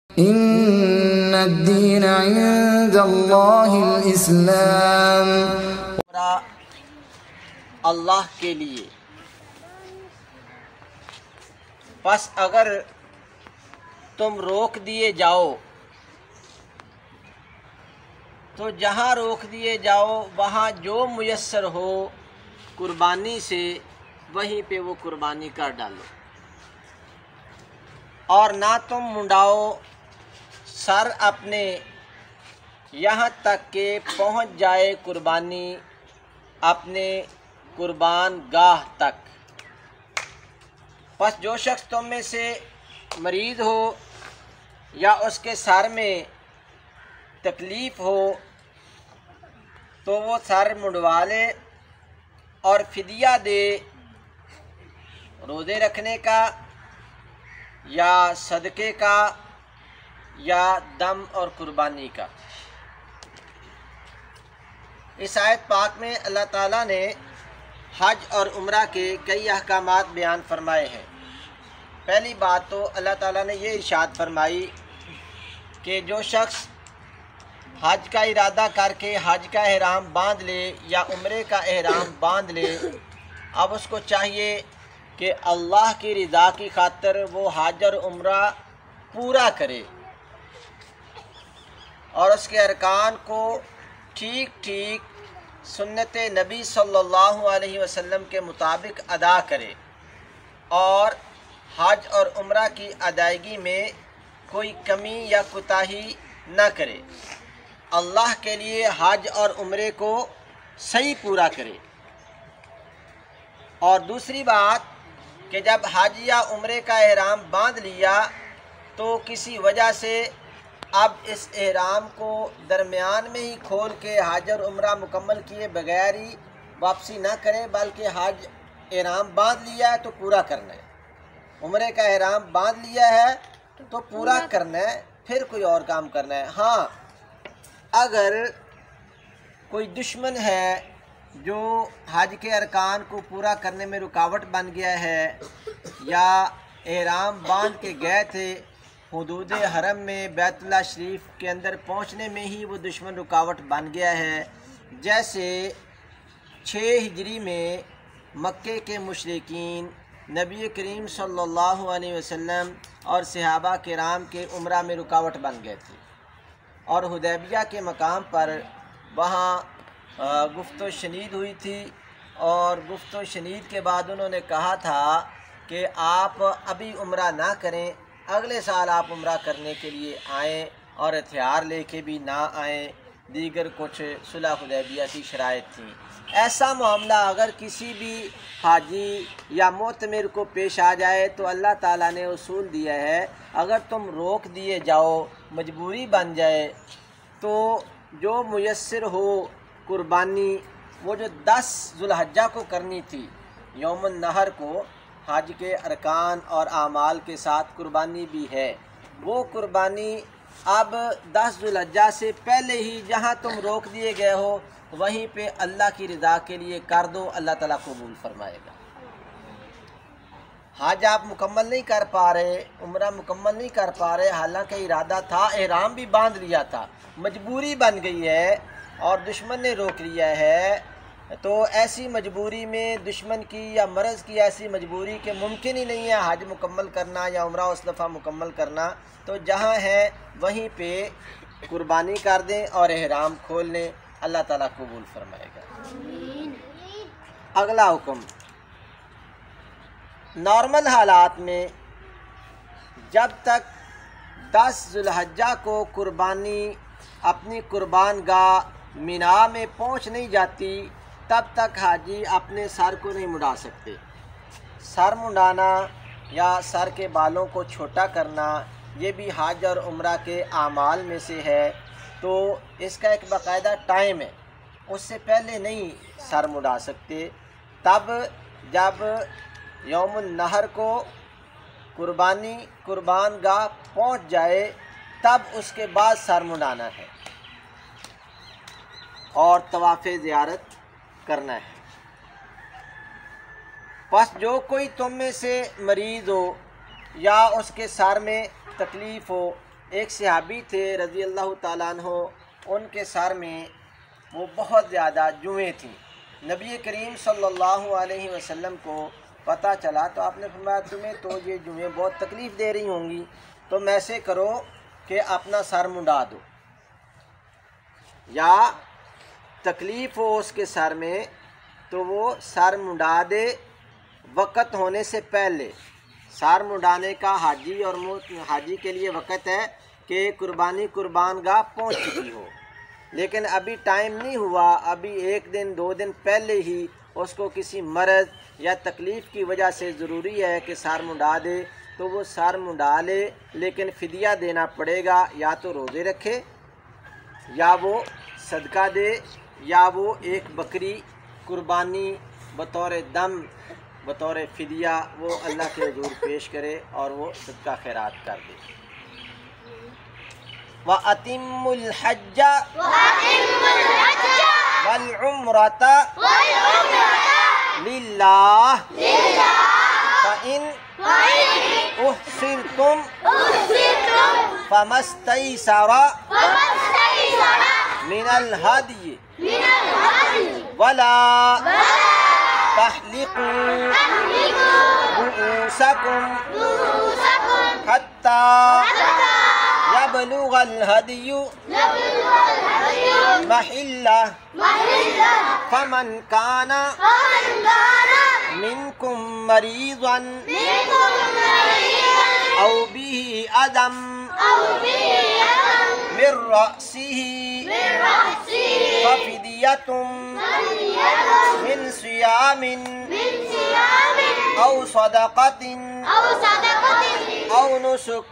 ان الدین عند اللہ الاسلام، اللہ کے لیے۔ پس اگر تم روک دیے جاؤ تو جہاں روک دیے جاؤ وہاں جو میسر ہو قربانی سے وہیں پہ وہ قربانی کر ڈالو، اور نہ تم منڈاؤ سر اپنے یہاں تک کہ پہنچ جائے قربانی اپنے قربان گاہ تک۔ پس جو شخص تم میں سے مریض ہو یا اس کے سر میں تکلیف ہو تو وہ سر منڈوا لے اور فدیہ دے، روزے رکھنے کا یا صدقے کا یا دم اور قربانی کا۔ اس آیت پاک میں اللہ تعالیٰ نے حج اور عمرہ کے کئی احکامات بیان فرمائے ہیں۔ پہلی بات تو اللہ تعالیٰ نے یہ ارشاد فرمائی کہ جو شخص حج کا ارادہ کر کے حج کا احرام باندھ لے یا عمرے کا احرام باندھ لے، اب اس کو چاہیے کہ اللہ کی رضا کی خاطر وہ حج اور عمرہ پورا کرے اور اس کے ارکان کو ٹھیک ٹھیک سنت نبی صلی اللہ علیہ وسلم کے مطابق ادا کرے، اور حج اور عمرہ کی ادائیگی میں کوئی کمی یا کوتاہی نہ کرے، اللہ کے لیے حج اور عمرے کو صحیح پورا کرے۔ اور دوسری بات کہ جب حج یا عمرے کا احرام باندھ لیا تو کسی وجہ سے اب اس احرام کو درمیان میں ہی کھول کے حج اور عمرہ مکمل کیے بغیر ہی واپسی نہ کرے، بلکہ حج احرام باندھ لیا ہے تو پورا کرنا ہے، عمرے کا احرام باندھ لیا ہے تو پورا کرنا ہے، پھر کوئی اور کام کرنا ہے۔ ہاں، اگر کوئی دشمن ہے جو حج کے ارکان کو پورا کرنے میں رکاوٹ بن گیا ہے، یا احرام باندھ کے گئے تھے حدود حرم میں بیت اللہ شریف کے اندر پہنچنے میں ہی وہ دشمن رکاوٹ بن گیا ہے، جیسے 6 ہجری میں مکے کے مشرکین نبی کریم صلی اللہ علیہ وسلم اور صحابہ کرام کے عمرہ میں رکاوٹ بن گئے تھے، اور حدیبیہ کے مقام پر وہاں گفت و شنید ہوئی تھی، اور گفت و شنید کے بعد انہوں نے کہا تھا کہ آپ ابھی عمرہ نہ کریں، اگلے سال آپ عمرہ کرنے کے لیے آئیں، اور ہتھیار لے کے بھی نہ آئیں، دیگر کچھ صلح حدیبیہ کی شرائط تھیں۔ ایسا معاملہ اگر کسی بھی حاجی یا معتمر کو پیش آ جائے تو اللہ تعالیٰ نے اصول دیا ہے، اگر تم روک دیے جاؤ، مجبوری بن جائے، تو جو میسر ہو قربانی، وہ جو 10 ذوالحجہ کو کرنی تھی یوم النحر کو، حج کے ارکان اور اعمال کے ساتھ قربانی بھی ہے، وہ قربانی اب 10 ذوالحجہ سے پہلے ہی جہاں تم روک دیے گئے ہو وہیں پہ اللہ کی رضا کے لیے کر دو، اللہ تعالیٰ قبول فرمائے گا۔ حج آپ مکمل نہیں کر پا رہے، عمرہ مکمل نہیں کر پا رہے، حالانکہ ارادہ تھا، احرام بھی باندھ لیا تھا، مجبوری بن گئی ہے اور دشمن نے روک لیا ہے، تو ایسی مجبوری میں دشمن کی یا مرض کی ایسی مجبوری کہ ممکن ہی نہیں ہے حج مکمل کرنا یا عمرہ اس دفعہ مکمل کرنا، تو جہاں ہے وہیں پہ قربانی کر دیں اور احرام کھول لیں، اللہ تعالیٰ قبول فرمائے گا۔ اگلا حکم، نارمل حالات میں جب تک 10 ذوالحجہ کو قربانی اپنی قربان گاہ مینا میں پہنچ نہیں جاتی تب تک حاجی اپنے سر کو نہیں مڈا سکتے۔ سر منڈانا یا سر کے بالوں کو چھوٹا کرنا یہ بھی حج اور عمرہ کے اعمال میں سے ہے، تو اس کا ایک باقاعدہ ٹائم ہے، اس سے پہلے نہیں سر مڈا سکتے۔ تب جب یوم النحر کو قربان گاہ پہنچ جائے تب اس کے بعد سر منڈانا ہے اور طواف زیارت کرنا ہے۔ پس جو کوئی تم میں سے مریض ہو یا اس کے سر میں تکلیف ہو ایک صحابی تھے رضی اللہ تعالیٰ عنہ، ان کے سر میں وہ بہت زیادہ جوئیں تھیں۔ نبی کریم صلی اللہ علیہ وسلم کو پتہ چلا تو آپ نے فرمایا تمہیں تو یہ جوئیں بہت تکلیف دے رہی ہوں گی، تم ایسے کرو کہ اپنا سر منڈا دو، یا تکلیف ہو اس کے سر میں تو وہ سر منڈا دے وقت ہونے سے پہلے۔ سر منڈانے کا حاجی کے لیے وقت ہے کہ قربانی قربان گاہ پہنچ چکی ہو، لیکن ابھی ٹائم نہیں ہوا، ابھی 1 دن 2 دن پہلے ہی اس کو کسی مرض یا تکلیف کی وجہ سے ضروری ہے کہ سر منڈا دے، تو وہ سر منڈا لے، لیکن فدیہ دینا پڑے گا، یا تو روزے رکھے، یا وہ صدقہ دے، یا وہ ایک بکری قربانی بطور دم بطور فدیہ وہ اللہ کے حضور پیش کرے اور وہ صدقہ خیرات کر دے۔ وَأَتِمُّ الْحَجَّ وَالْعُمْرَةَ لِلَّهِ فَإِنْ أُحْصِرْتُمْ فَمَا اسْتَيْسَرَ مِنَ الْهَدْيِ وَلَا تَحْلِقُوا رُؤُوسَكُمْ حَتَّى يَبْلُغَ الْهَدْيُ مَحِلَّهُ فَمَنْ كَانَ مِنْكُمْ مَرِيضًا أَوْ بِهِ أَذًى مِنْ رَأْسِهِ فَفِدْيَةٌ من صيام أو صدقة أو نسك